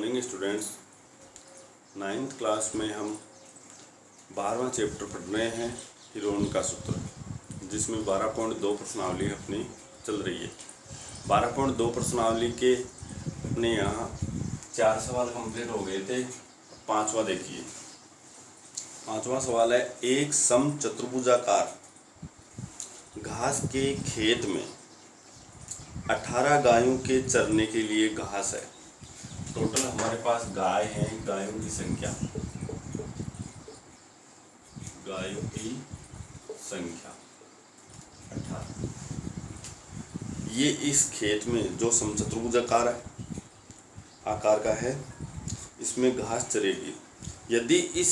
Morning students. 9th class में हम 12वां chapter पढ़ रहे हैं हीरोन का सूत्र, जिसमें 12.2 प्रश्नावली अपनी चल रही है। 12.2 प्रश्नावली के अपने यहाँ 4 सवाल कंप्लीट हो गए थे। 5वां देखिए। 5वां सवाल है, एक समचतुर्भुजाकार घास के खेत में 18 गायों के चरने के लिए घास है। टोटल हमारे पास गाय हैं, गायों की संख्या 18। ये इस खेत में जो समचतुर्भुजाकार आकार का है, इसमें घास चरेगी। यदि इस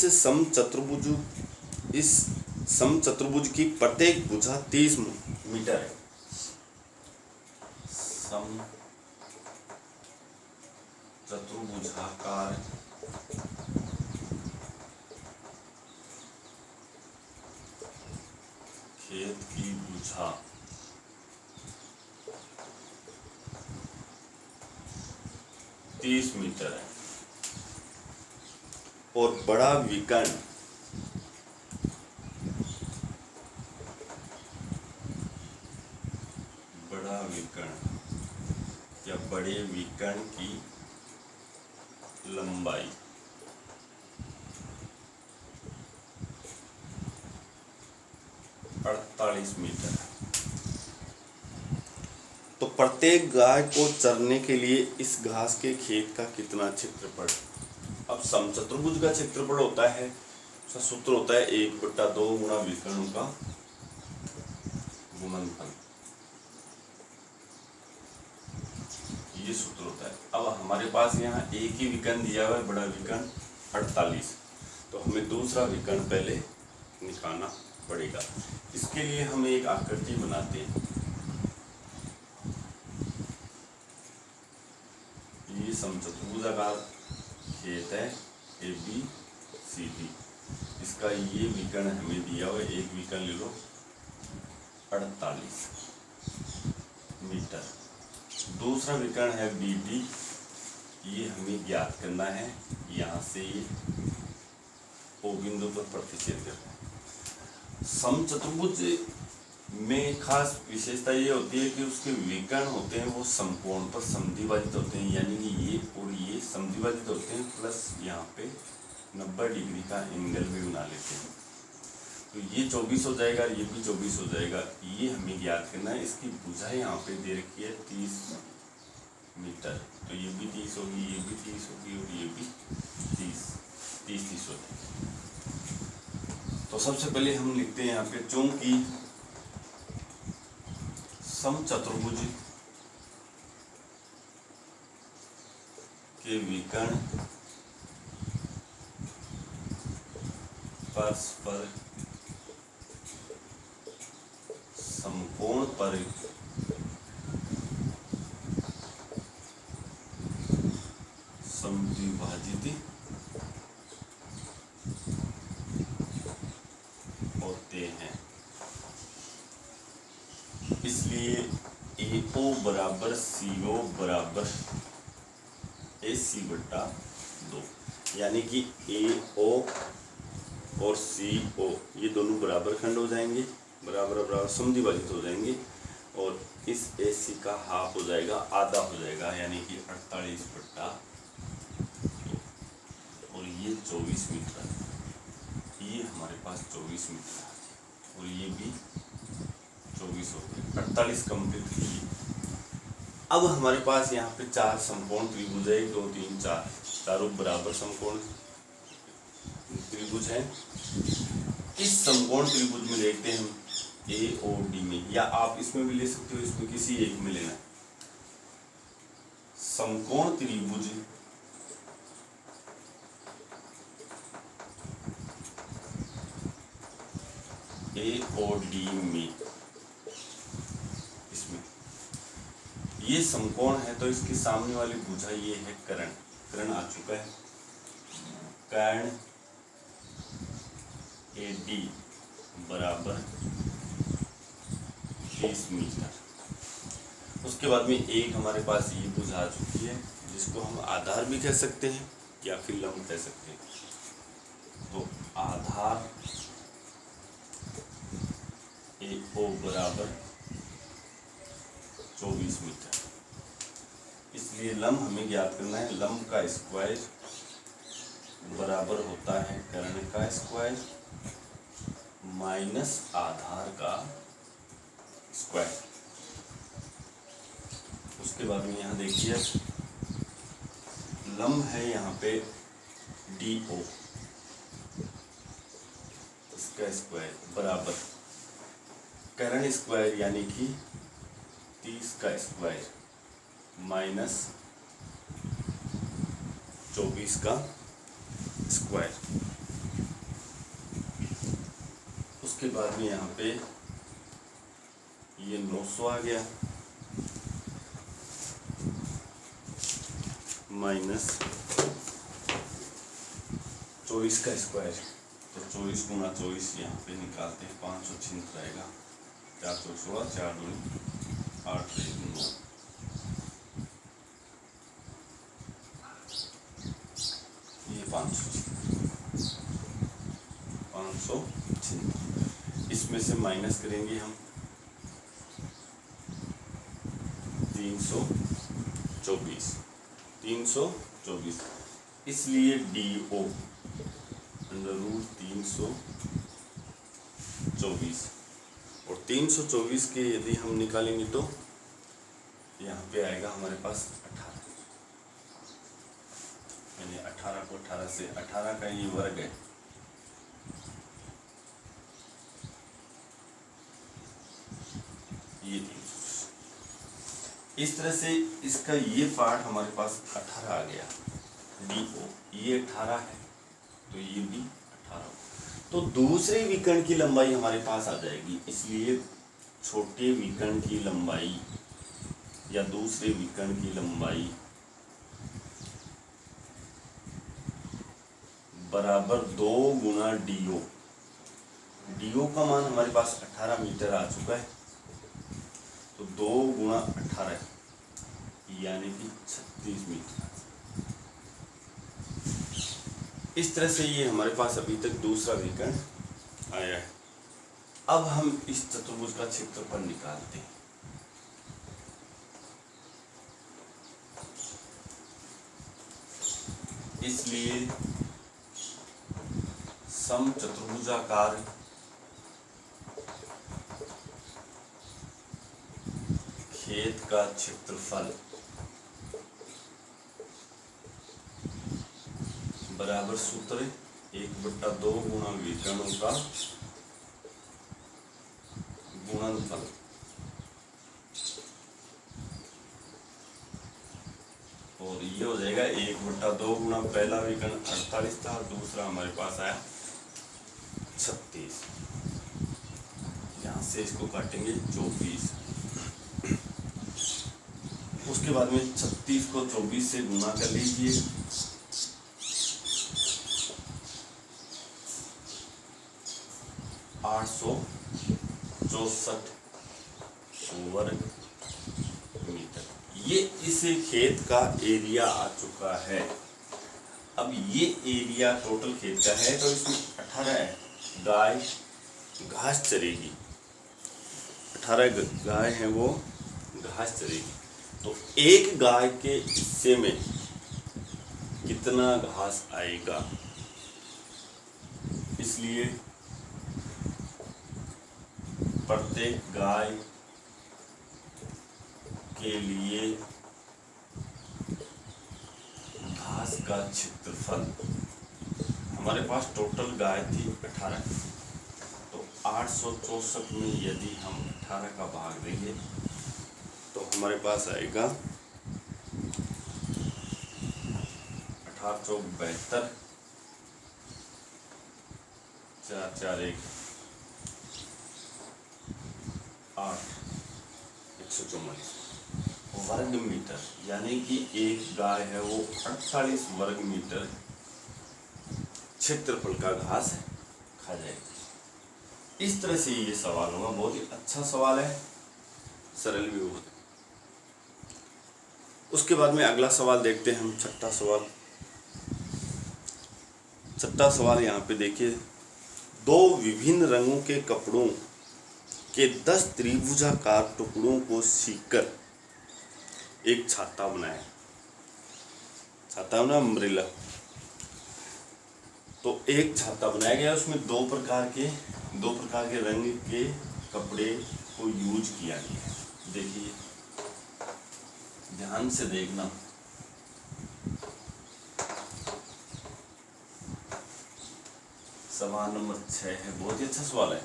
समचतुर्भुज की प्रत्येक भुजा 30 मीटर है। चतुर्भुजाकार खेत की भुजा 30 मीटर है और बड़ा विकर्ण या बड़े विकर्ण की लंबाई 48 मीटर है। तो प्रत्येक गाय को चरने के लिए इस घास के खेत का कितना क्षेत्रफल? अब समचतुर्भुज का क्षेत्रफल होता है, उसका सूत्र होता है 1/2 गुणा विकर्ण का गुणनफल। ये सूत्र होता है। अब हमारे पास यहाँ एक ही विकर्ण दिया हुआ है, बड़ा विकर्ण 48, तो हमें दूसरा विकर्ण पहले निकालना पड़ेगा। इसके लिए हम एक आकृति बनाते हैं। ये समचतुर्भुजाकार खेत है ABCD। इसका ये विकर्ण हमें दिया हुआ है, एक विकर्ण ले लो 48 मीटर। दूसरा विकर्ण है BD, ये हमें ज्ञात करना है। यहाँ से ये O बिंदु पर प्रतिच्छेद करना है। समचतुर्भुज में खास विशेषता ये होती है कि उसके विकर्ण होते हैं वो समकोण पर समद्विभाजित होते हैं, यानी कि ये और ये समद्विभाजित होते हैं, प्लस यहाँ पे 90 डिग्री का एंगल भी बना लेते हैं। तो ये 24 हो जाएगा, ये भी 24 हो जाएगा। ये हमें ज्ञात करना है। इसकी भुजा यहाँ पे दे रखी है 30 मीटर, तो ये भी 30 होगी, ये भी 30 होगी और ये भी 30 होगी। तो सबसे पहले हम लिखते हैं यहाँ पे, चूंकि समचतुर्भुज के विकर्ण परस्पर समकोण पर समद्विभाजित होते हैं, इसलिए AO बराबर CO बराबर AC/2, यानी कि AO और CO ये दोनों बराबर खंड हो जाएंगे, बराबर समद्विभाजित हो जाएंगे, और इस AC का हाफ हो जाएगा, आधा हो जाएगा, यानी कि 48/2, और ये 24 मीटर है। ये हमारे पास 24 मीटर है और ये भी 24 हो गए। 48 कंप्लीट किए। अब हमारे पास यहाँ पे 4 समकोण त्रिभुज है, 1 2 3 4, चारों बराबर समकोण त्रिभुज है। इस समकोण त्रिभुज में देखते हैं हम AOD में, या आप इसमें भी ले सकते हो, इसमें किसी एक में लेना। समकोण त्रिभुज AOD में, इसमें ये समकोण है, तो इसके सामने वाली भुजा ये है कर्ण आ चुका है। कर्ण AD बराबर 30 मीटर। उसके बाद में एक हमारे पास ये भुजा आ चुकी है, जिसको हम आधार भी कह सकते हैं या फिर लंब कह सकते हैं। तो आधार AO बराबर 24 मीटर। इसलिए लंब हमें ज्ञात करना है। लंब का स्क्वायर बराबर होता है कर्ण का स्क्वायर माइनस आधार का स्क्वायर। उसके बाद में यहाँ देखिए लंब है यहाँ पे DO, इसका स्क्वायर बराबर कर्ण स्क्वायर यानी कि 30 का स्क्वायर माइनस 24 का स्क्वायर। उसके बाद में यहाँ पे ये 900 आ गया माइनस 24 का स्क्वायर। तो 24 गुना 24 यहाँ पे निकालते हैं 500 छिंत रहेगा। 4 चौक 16, 4 दूनी 8 9। ये 500 छिंत। इसमें से माइनस करेंगे हम 324, इसलिए DO √324। और 324 के यदि हम निकालेंगे तो यहाँ पे आएगा हमारे पास 18, यानी 18 को 18 से 18 का ये वर्ग है। ये 300। इस तरह से इसका ये पार्ट हमारे पास 18 आ गया। DO ये 18 है तो ये भी 18। तो दूसरे विकर्ण की लंबाई हमारे पास आ जाएगी। इसलिए छोटे विकर्ण की लंबाई या दूसरे विकर्ण की लंबाई बराबर 2 गुना DO। DO का मान हमारे पास 18 मीटर आ चुका है, तो 2 गुना 18 यानी कि 36 मीटर। इस तरह से ये हमारे पास अभी तक दूसरा विकर्ण आया है। अब हम इस चतुर्भुज का क्षेत्रफल निकालते हैं। इसलिए समचतुर्भुजाकार खेत का क्षेत्रफल बराबर सूत्र 1/2 गुना विकर्णों का गुणनफल। और ये हो जाएगा 1/2 गुना पहला विकर्ण 48 था और दूसरा हमारे पास आया 36। यहाँ से इसको काटेंगे 24। उसके बाद में 36 को 24 से गुना कर लीजिए। 864 वर्ग मीटर। ये इस खेत का एरिया आ चुका है। अब ये एरिया टोटल खेत का है, तो इसमें 18 गाय घास चरेगी। 18 गाय हैं वो घास चरेगी। तो एक गाय के हिस्से में कितना घास आएगा, इसलिए प्रत्येक गाय के लिए घास का क्षेत्रफल, हमारे पास टोटल गाय थी 18, तो 864 में यदि हम 18 का भाग देंगे तो हमारे पास आएगा 18 चौक 72, 4 4 1 8 144 वर्ग मीटर। यानी कि एक गाय है वो 48 वर्ग मीटर क्षेत्रफल का घास खा जाएगी। इस तरह से ये सवाल होगा। बहुत ही अच्छा सवाल है, सरल भी होगा। उसके बाद में अगला सवाल देखते हैं हम, छठा सवाल। छठा सवाल यहाँ पे देखिए, दो विभिन्न रंगों के कपड़ों के 10 त्रिभुजाकार टुकड़ों को सीकर एक छाता बनाया। छाता बना अम्ब्रेला। तो एक छाता बनाया गया, उसमें दो प्रकार के रंग के कपड़े को यूज किया गया। देखिए ध्यान से देखना। सवाल नंबर 6 है, बहुत ही अच्छा सवाल है।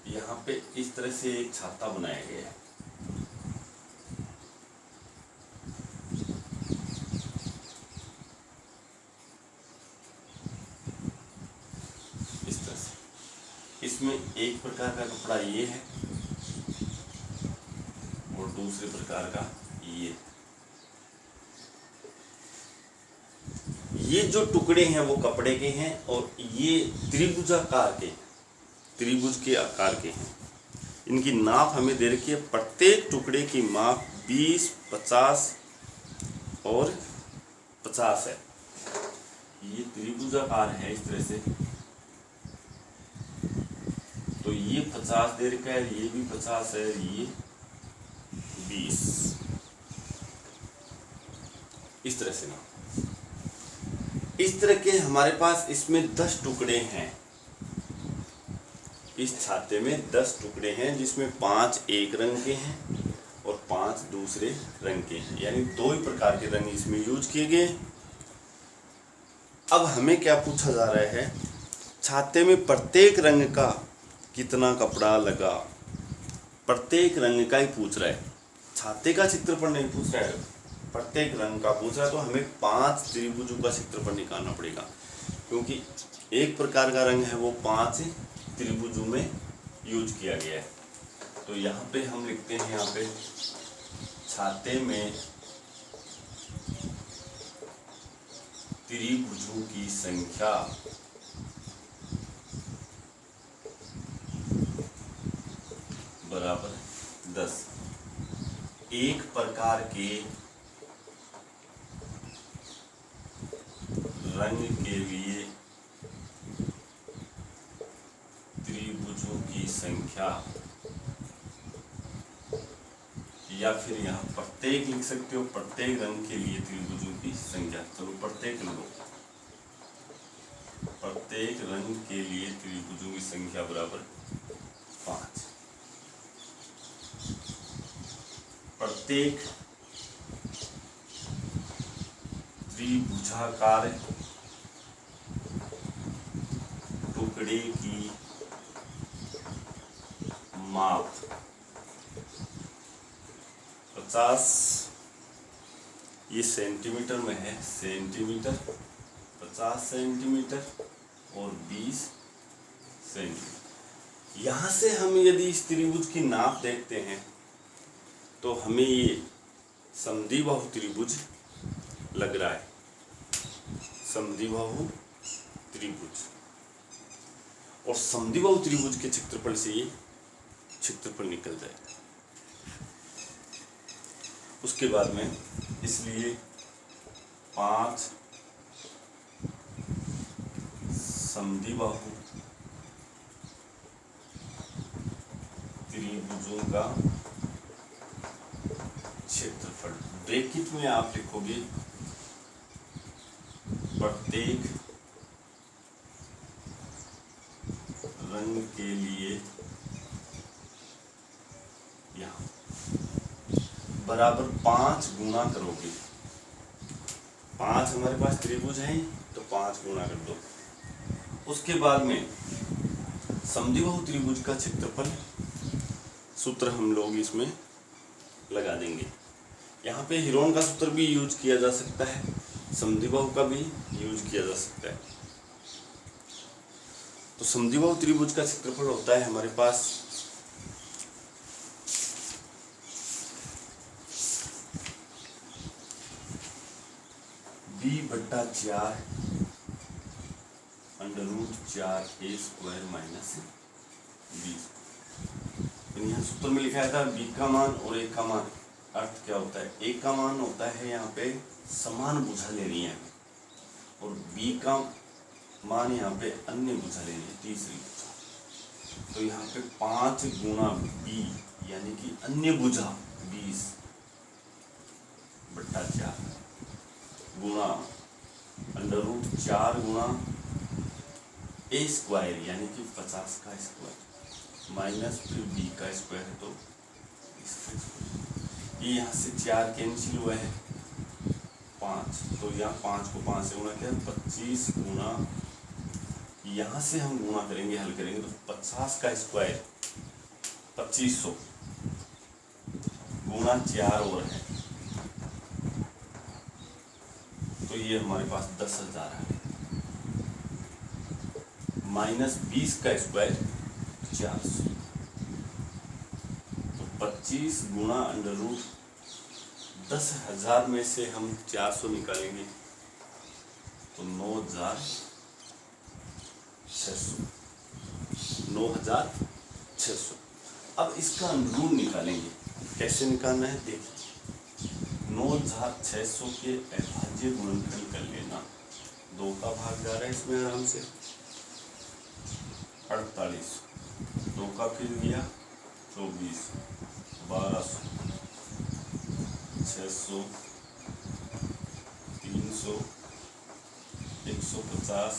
यहाँ पे इस तरह से एक छाता बनाया गया है। इस तरह से इसमें एक प्रकार का कपड़ा ये है और दूसरे प्रकार का ये जो टुकड़े हैं वो कपड़े के हैं और ये त्रिभुज के आकार के हैं। इनकी नाप हमें दे रखी है, प्रत्येक टुकड़े की माप 20, 50 और 50 है। ये त्रिभुजाकार है इस तरह से, तो ये 50 दे रखा है, ये भी 50 है, ये 20, इस तरह से ना। इस तरह के हमारे पास इसमें 10 टुकड़े हैं। इस छाते में 10 टुकड़े हैं, जिसमें 5 एक रंग के हैं और 5 दूसरे रंग के हैं, यानी 2 ही प्रकार के रंग इसमें यूज किए गए। अब हमें क्या पूछा जा रहा है, छाते में प्रत्येक रंग का कितना कपड़ा लगा, प्रत्येक रंग का ही पूछ रहा है। छाते का क्षेत्रफल नहीं पूछ रहा है, प्रत्येक रंग का पूछ रहा है। तो हमें 5 त्रिभुजों का क्षेत्रफल निकालना पड़ेगा, क्योंकि एक प्रकार का रंग है वो 5 त्रिभुजों में यूज किया गया है। तो यहाँ पे हम लिखते हैं, यहाँ पे छाते में त्रिभुजों की संख्या बराबर 10। एक प्रकार के रंग के लिए त्रिभुजों की संख्या, या फिर यहाँ प्रत्येक लिख सकते हो, प्रत्येक रंग के लिए त्रिभुजों की संख्या। चलो प्रत्येक लो, प्रत्येक रंग के लिए त्रिभुजों की संख्या बराबर 5। प्रत्येक त्रिभुजाकार टुकड़े की माप 50, ये सेंटीमीटर में है, सेंटीमीटर 50 सेंटीमीटर और 20 सेंटीमीटर। यहाँ से हम यदि इस त्रिभुज की नाप देखते हैं तो हमें ये समद्विबाहु त्रिभुज लग रहा है, समद्विबाहु त्रिभुज। और समद्विबाहु त्रिभुज के क्षेत्रफल से ये क्षेत्रफल निकल जाएगा। उसके बाद में इसलिए 5 समद्विबाहु त्रिभुजों का क्षेत्रफल, ब्रैकेट में आप लिखोगे प्रत्येक रंग के लिए यहाँ बराबर 5 गुणा करोगे। 5 हमारे पास त्रिभुज हैं तो 5 गुणा कर दो। उसके बाद में समद्विबाहु त्रिभुज का क्षेत्रफल सूत्र हम लोग इसमें लगा देंगे। यहाँ पे हीरोन का सूत्र भी यूज किया जा सकता है, समद्विबाहु का भी यूज किया जा सकता है। तो समद्विबाहु त्रिभुज का क्षेत्रफल होता है हमारे पास b/4 √4a² - b। यहाँ सूत्र में लिखा था b का मान और a का मान अर्थ क्या होता है, ए का मान होता है यहाँ पे समान भुजा लेनी है और बी का मान यहाँ पे अन्य भुजा लेनी है, तीसरी भुजा। तो यहाँ पे 5 गुना बी यानी कि अन्य भुजा 20/4 गुना √4 गुना ए स्क्वायर यानी कि 50 का स्क्वायर माइनस फिर बी का स्क्वायर है तो इसका स्क्वायर। ये यहाँ से 4 कैंसिल हुआ है 5, तो यहाँ 5 को 5 से गुणा किया 25 गुना, यहाँ से हम गुणा करेंगे हल करेंगे तो 50 का स्क्वायर 2500 गुना 4 और है तो ये हमारे पास 10,000 है माइनस 20 का स्क्वायर 400 तो 25 गुना √10,000 में से हम 400 निकालेंगे तो 9,600। अब इसका अंडरूट निकालेंगे, कैसे निकालना है देखिए। 9,600 के अभाज्य गुणनखंड कर लेना, 2 का भाग जा रहा है इसमें आराम से 48, 2 का फिर गया 24, 1200, 600, 300, 150,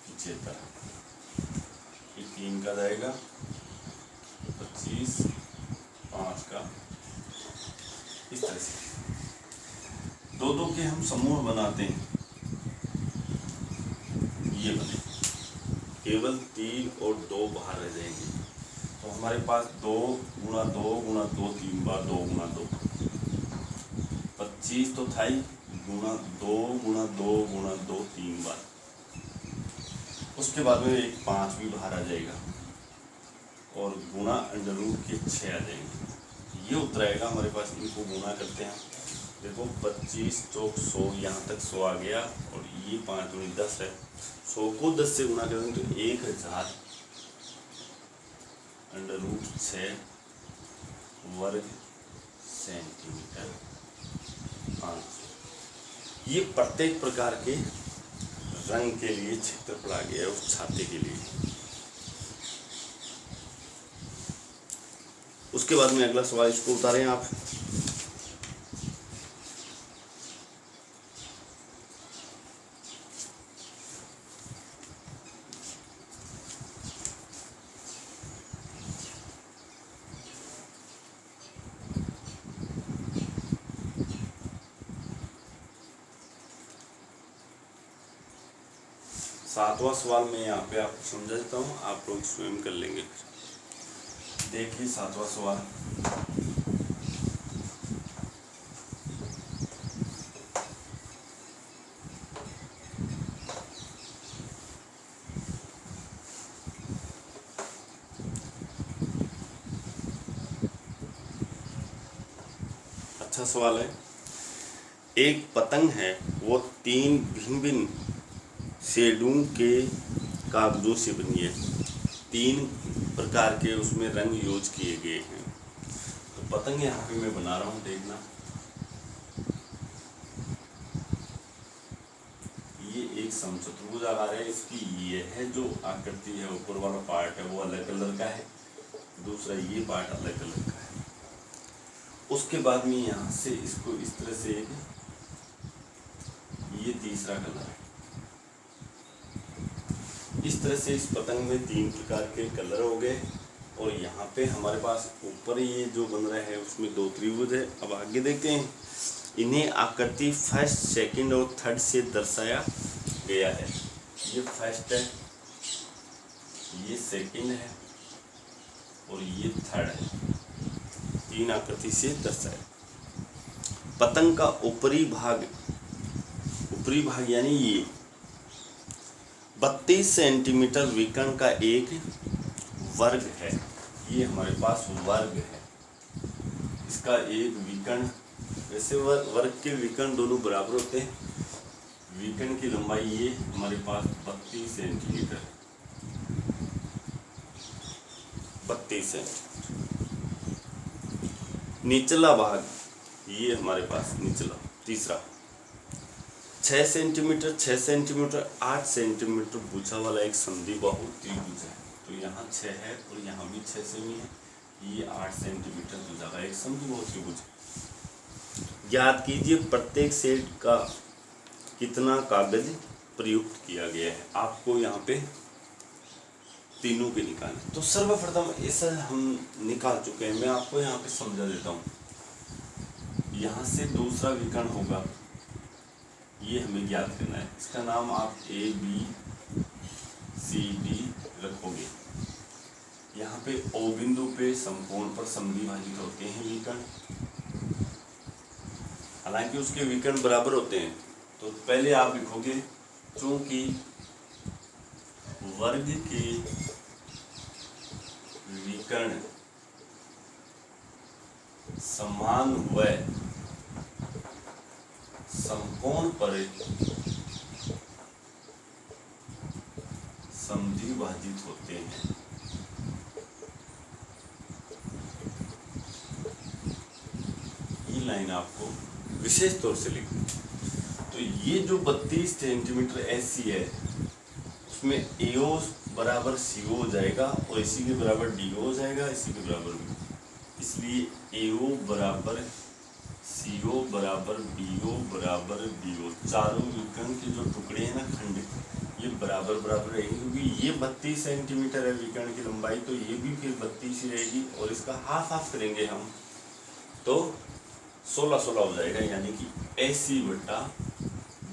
75, फिर 3 का जाएगा 25, 5 का, इस तरह से 2-2 के हम समूह बनाते हैं, ये बने केवल 3 और 2 बाहर रह जाएंगे तो हमारे पास 2 गुणा 2 गुणा 2 3 बार 2 गुणा 2 25 तो था ही, गुणा 2 गुणा 2 गुणा 2 3 बार, उसके बाद में एक 5 भी बाहर आ जाएगा और गुणा अंडररूट के 6 आ जाएंगे, ये उत्तर आएगा हमारे पास। इनको गुणा करते हैं, देखो 25 चौक 100, यहाँ तक 100 आ गया और ये 5 दूनी 10 है, 100 को 10 से गुणा करेंगे तो 1000 √6 वर्ग सेंटीमीटर आंसर। ये प्रत्येक प्रकार के रंग के लिए क्षेत्रफल आ गया है उस छाते के लिए। उसके बाद में अगला सवाल, इसको उतारें आप। सातवां सवाल मैं यहाँ पे आपको समझा देता हूँ, आप लोग स्वयं कर लेंगे। देखिए 7वां सवाल, अच्छा सवाल है। एक पतंग है, वो 3 भिन्न भिन्न शेडों के कागजों से बनी है, 3 प्रकार के उसमें रंग यूज किए गए हैं। तो पतंग यहाँ पे मैं बना रहा हूँ, देखना ये एक समचतुर्भुज आकार है, इसकी ये है जो आकृति है, ऊपर वाला पार्ट है वो अलग कलर का है, दूसरा ये पार्ट अलग कलर का है। उसके बाद में यहाँ से इसको इस तरह से ये तीसरा कलर है, इस तरह से इस पतंग में 3 प्रकार के कलर हो गए। और यहाँ पे हमारे पास ऊपर ये जो बन रहा है उसमें 2 त्रिभुज है। अब आगे देखते हैं, इन्हें आकृति फर्स्ट, सेकंड और थर्ड से दर्शाया गया है। ये फर्स्ट है, ये सेकंड है और ये थर्ड है, 3 आकृति से दर्शाया। पतंग का ऊपरी भाग यानी ये 32 सेंटीमीटर विकर्ण का एक वर्ग है। ये हमारे पास वर्ग है, इसका एक विकर्ण, वैसे वर्ग के विकर्ण दोनों बराबर होते हैं। विकर्ण की लंबाई ये हमारे पास 32 सेंटीमीटर, 32 सेंटीमीटर। निचला भाग ये हमारे पास निचला तीसरा 6 सेंटीमीटर 6 सेंटीमीटर 8 सेंटीमीटर भुजा वाला एक समद्विबाहु त्रिभुज है। तो यहाँ 6 है और यहाँ भी 6 सेमी है, ये 8 सेंटीमीटर भुजा का एक समद्विबाहु त्रिभुज है। ज्ञात कीजिए प्रत्येक सेट का कितना कागज प्रयुक्त किया गया है। आपको यहाँ पे तीनों के निकालने। तो सर्वप्रथम ऐसा हम निकाल चुके हैं, मैं आपको यहाँ पे समझा देता हूँ। यहाँ से दूसरा विकर्ण होगा, ये हमें ज्ञात करना है। इसका नाम आप ए बी सी डी रखोगे। यहाँ पे ओ बिंदु पे समकोण पर समद्विभाजित होते हैं विकर्ण, हालांकि उसके विकर्ण बराबर होते हैं। तो पहले आप लिखोगे चूंकि वर्ग के विकर्ण समान व समकोण पर समद्विभाजित होते हैं। ये लाइन आपको विशेष तौर से लिखनी। तो ये जो 32 सेंटीमीटर एसी है उसमें एओ बराबर सीओ हो जाएगा और इसी के बराबर डीओ हो जाएगा, इसी के बराबर भी। इसलिए एओ बराबर सीओ बराबर बीओ बराबर डीओ, चारों विकर्ण के जो टुकड़े हैं ना खंड, ये बराबर बराबर रहेंगे, क्योंकि ये 32 सेंटीमीटर है विकर्ण की लंबाई, तो ये भी फिर 32 ही रहेगी और इसका हाफ हाफ करेंगे हम तो 16-16 हो जाएगा, यानी कि AC बटा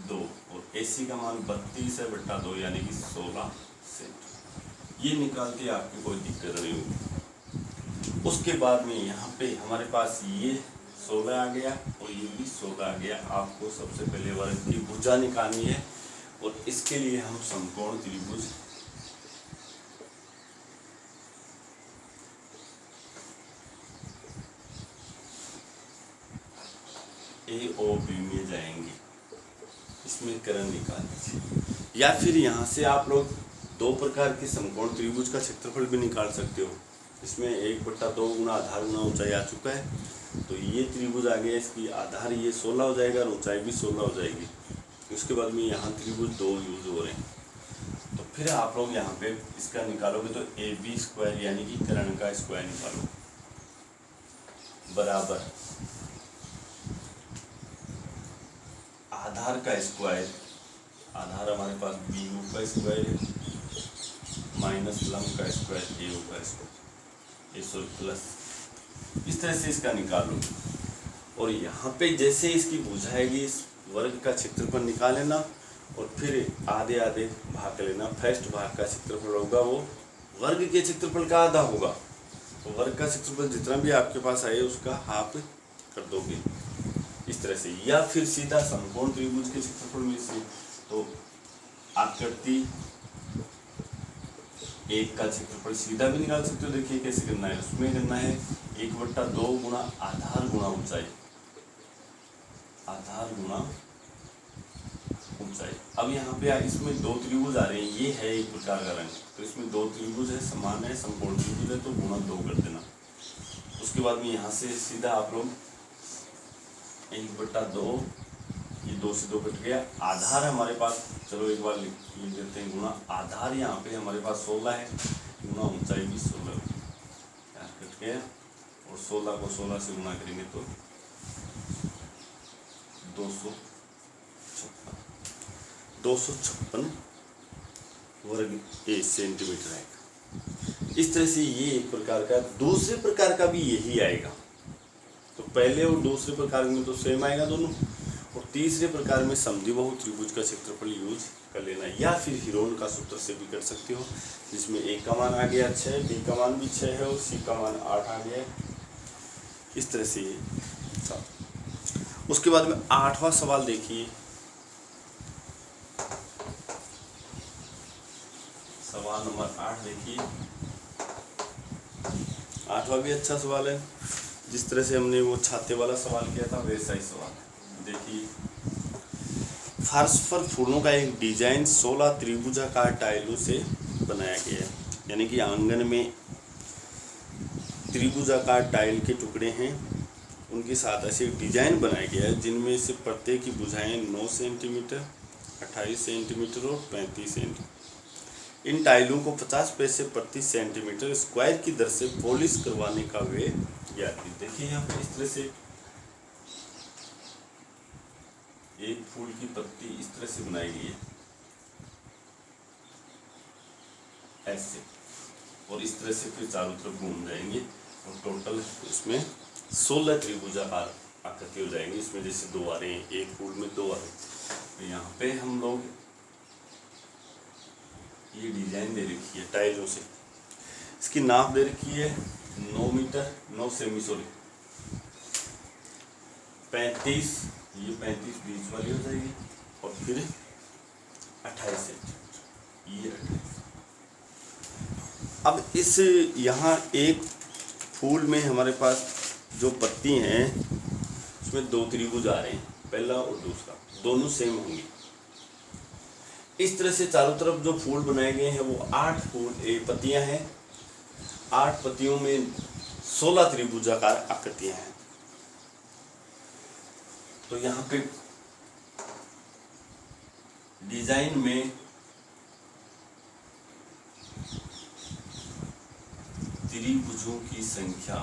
2 और AC का मान 32 है बटा 2 यानी कि 16 सेंट। ये निकालते आपकी कोई दिक्कत नहीं होगी। उसके बाद में यहाँ पे हमारे पास ये 16 आ गया और ये भी 16 आ गया। आपको सबसे पहले वर्ग की भुजा निकालनी है और इसके लिए हम समकोण त्रिभुज AOB में जाएंगे, इसमें कर्ण निकाल दीजिए। या फिर यहाँ से आप लोग दो प्रकार के समकोण त्रिभुज का क्षेत्रफल भी निकाल सकते हो। इसमें 1/2 गुना आधार गुना ऊंचाई आ चुका है, तो ये त्रिभुज आ गया, इसकी आधार ये 16 हो जाएगा और ऊंचाई भी 16 हो जाएगी। उसके बाद में यहाँ त्रिभुज 2 यूज हो रहे हैं। तो फिर आप लोग यहाँ पे इसका निकालोगे तो AB स्क्वायर यानी कि कर्ण का स्क्वायर निकालो बराबर आधार का स्क्वायर, आधार हमारे पास BU का स्क्वायर है माइनस लंब का स्क्वायर AO का स्क्वायर प्लस, इस तरह से इसका निकालो। और यहाँ पे जैसे इसकी भुजा आएगी इस वर्ग का क्षेत्रफल निकाल लेना और फिर आधे आधे भाग लेना। फर्स्ट भाग का क्षेत्रफल होगा वो वर्ग के क्षेत्रफल का आधा होगा, तो वर्ग का क्षेत्रफल जितना भी आपके पास आए उसका हाफ कर दोगे इस तरह से। या फिर सीधा समकोण त्रिभुज के क्षेत्रफल में से तो आकृति एक का क्षेत्रफल सीधा भी निकाल सकते हो। देखिए कैसे करना है, उसमें करना है 1/2 गुना आधार गुना ऊंचाई, आधार गुना ऊंचाई। अब यहाँ पे इसमें 2 त्रिभुज आ रहे हैं, ये है एक प्रकार का रंग, तो इसमें 2 त्रिभुज है, समान है, समकोण त्रिभुज है, तो गुणा 2 कर देना। उसके बाद में यहाँ से सीधा आप लोग 1/2, ये 2 से 2 कट गया। आधार हमारे पास, चलो एक बार लिख देते हैं, गुना आधार यहाँ पे हमारे पास 16 है, गुना ऊंचाई भी 16 कट गया और 16 को 16 से गुना करेंगे तो 256 वर्ग सेंटीमीटर आएगा। इस तरह से ये एक प्रकार का, दूसरे प्रकार का भी यही आएगा। तो पहले और दूसरे प्रकार में तो सेम आएगा दोनों, और तीसरे प्रकार में समद्विबाहु त्रिभुज का क्षेत्रफल यूज कर लेना। या फिर हीरोन का सूत्र से भी कर सकते हो, जिसमें A का मान आ गया 6, B का मान भी 6 है और C का मान 8 आ गया है। इस तरह से ये। उसके बाद में 8वां सवाल देखिए, सवाल नंबर 8 देखिए। 8वां भी अच्छा सवाल है, जिस तरह से हमने वो छाते वाला सवाल किया था वैसा ही सवाल है। देखिए, फर्श पर फूलों का एक डिजाइन 16 त्रिभुजाकार टाइलों से बनाया गया है, यानी कि आंगन में त्रिभुजाकार टाइल के टुकड़े हैं उनकी सहायता से एक डिजाइन बनाया गया है जिनमें से प्रत्येक की भुजाएं 9 सेंटीमीटर, 28 सेंटीमीटर और 35 सेंटीमीटर। इन टाइलों को 50 पैसे प्रति सेंटीमीटर स्क्वायर की दर से पॉलिश करवाने का वे ज्ञात। देखिए यहाँ पर इस तरह से एक फूल की पत्ती इस तरह से बनाई गई है, ऐसे, और इस तरह से फिर चारों तरफ घूम जाएंगे और टोटल उसमें 16 त्रिभुजाकार आकृति हो जाएंगी। इसमें जैसे 2 आ रहे हैं, एक फूल में 2 आ रहे हैं। तो यहाँ पे हम लोग ये डिजाइन दे रखी है टाइलों से। इसकी नाप दे रखी है 9 मीटर 9 सेमी, सॉरी 35, ये 35 बीच वाली हो जाएगी और फिर 28 सेंटीमीटर, ये 28। अब इस यहाँ एक फूल में हमारे पास जो पत्ती हैं उसमें 2 त्रिभुज आ रहे हैं, पहला और दूसरा, दोनों सेम होंगे। इस तरह से चारों तरफ जो फूल बनाए गए हैं वो 8 पत्तियां हैं। 8 पत्तियों में 16 त्रिभुजाकार आकृतियां हैं। तो यहाँ पे डिजाइन में त्रिभुजों की संख्या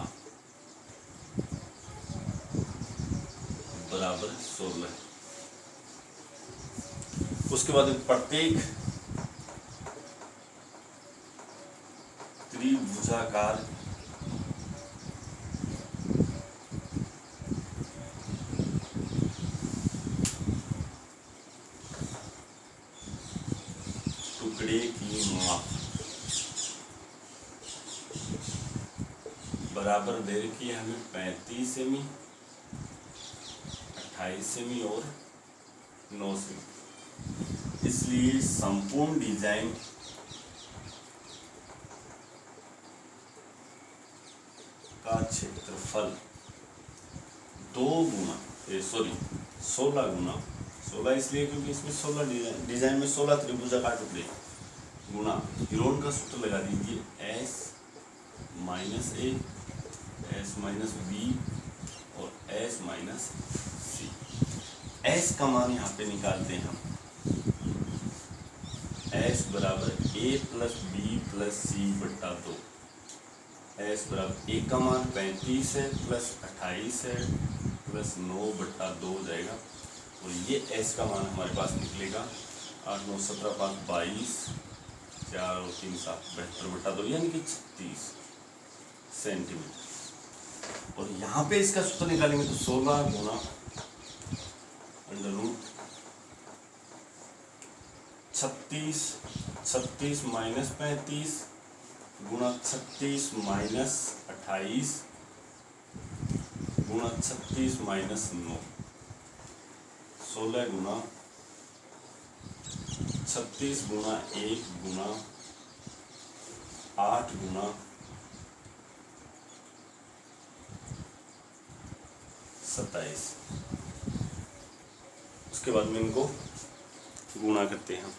बराबर 16 है। उसके बाद प्रत्येक त्रिभुजाकार टुकड़े की माप बराबर दे रखी है हमें 35 सेमी, 28 सेमी और 9 सेमी। इसलिए संपूर्ण डिजाइन का क्षेत्रफल 16 गुना, 16 इसलिए क्योंकि इसमें 16 डिजाइन में 16 त्रिभुजाकार टुकड़े गुना हीरोन का सूत्र लगा दीजिए, S minus A, S minus B और S माइनस C। S का मान यहाँ पे निकालते हैं हम, S बराबर A plus B plus C बट्टा 2। S बराबर A का मान 35 है प्लस 28 है प्लस 9 बट्टा 2 हो जाएगा, और ये S का मान हमारे पास निकलेगा 8 9 17 5 22, 4 और 3 7 72 बट्टा 2 यानी कि 36 सेंटीमीटर। और यहाँ पे इसका सूत्र निकालेंगे तो 16 गुना अंडर रूट 36 माइनस 35 गुना 36 माइनस 28 गुना 36 माइनस 9, 16 गुना 36 गुना 1 गुना 8 गुना 27। उसके बाद में इनको गुणा करते हैं,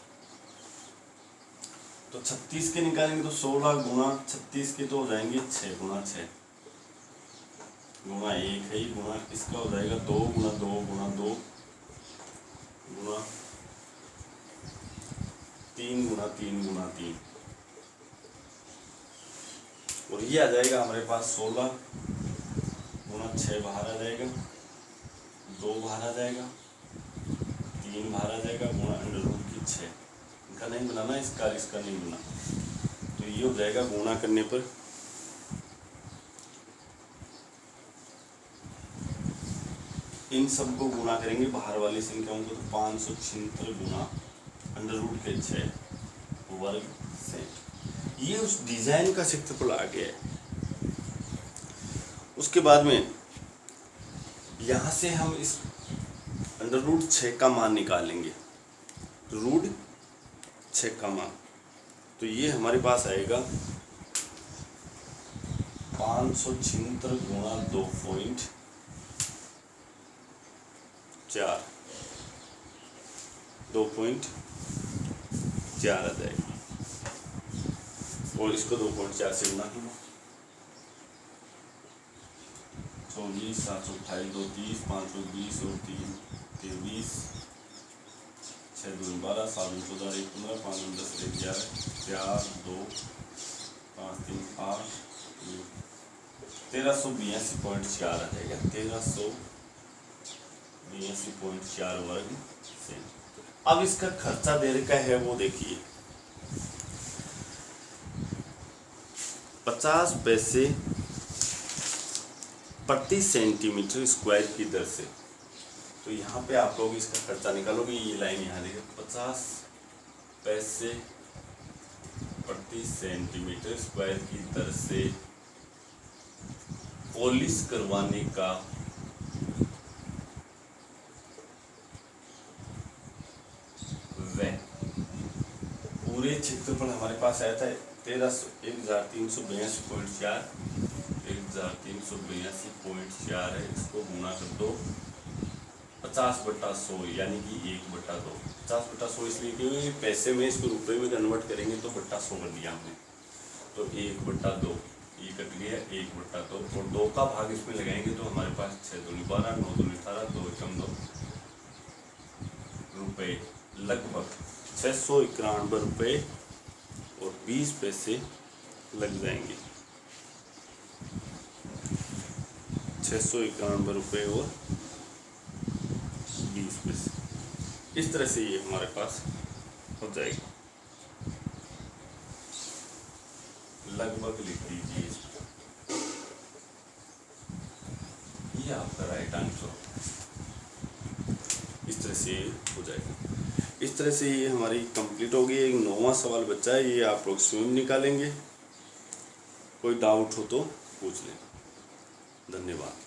तो 36 के निकालेंगे तो 16 गुना 36 के तो हो जाएंगे 6 गुना 6 गुना 1 है, गुना इसका हो जाएगा 2 गुना 2 गुना 2 गुना 3 गुना 3 गुना 3, और ये आ जाएगा हमारे पास 16 गुना 6 बाहर आ जाएगा, 2 बाहर आ जाएगा, 3 बाहर आ जाएगा, गुणा अंडर रूट की 6। इनका नहीं बनाना, इसका नहीं बना, तो ये हो जाएगा गुणा करने पर इन सबको गुणा करेंगे बाहर वाली संख्याओं को, तो 576 गुना अंडर रूट के 6 वर्ग सेंट। ये उस डिजाइन का क्षेत्रफल आ गया है। उसके बाद में यहाँ से हम इस अंडर रूट 6 का मान निकालेंगे, रूट 6 का मान, तो ये हमारे पास आएगा 576 गुणा 2.4 2.4 आ जाएगा, और इसको 2.4 से गुणा 24, 7, 28, 2, 30, 5, 20 और 3, 23, 6, 2, 12, 7, 14, 1, 15, 5, 10, 11, 4, 2, 5, 3, 8, 1382.4 आ जाएगा। 1382.4 वर्ग सेंट। अब इसका खर्चा दे रखा है वो देखिए 50 पैसे प्रति सेंटीमीटर स्क्वायर की दर से। तो यहाँ पे आप लोग इसका खर्चा निकालोगे, ये लाइन यहाँ देखिए 50 पैसे प्रति सेंटीमीटर स्क्वायर की दर से पॉलिश करवाने का व्यय। पूरे क्षेत्रफल हमारे पास आया था 1382.4 1382.4 है। इसको गुणा कर दो 50/100 यानी कि 1/2। 50/100 इसलिए क्योंकि पैसे में इसको रुपए में कन्वर्ट करेंगे तो बट्टा 100 कर दिया हमने, तो 1/2 ये कट गया 1/2 और 2 का भाग इसमें लगाएंगे तो हमारे पास 6 दूनी 12, 9 दूनी 18, 2 एकम 2 रुपये, लगभग 691 रुपये और 20 पैसे लग जाएंगे। 691 रुपये और 20 पैसे। इस तरह से ये हमारे पास हो जाएगा। लगभग लिख दीजिए, ये आपका राइट आंसर इस तरह से हो जाएगा। इस तरह से ये हमारी कंप्लीट होगी। एक 9वां सवाल बचा है, ये आप लोग स्वयं निकालेंगे। कोई डाउट हो तो पूछ लें। धन्यवाद।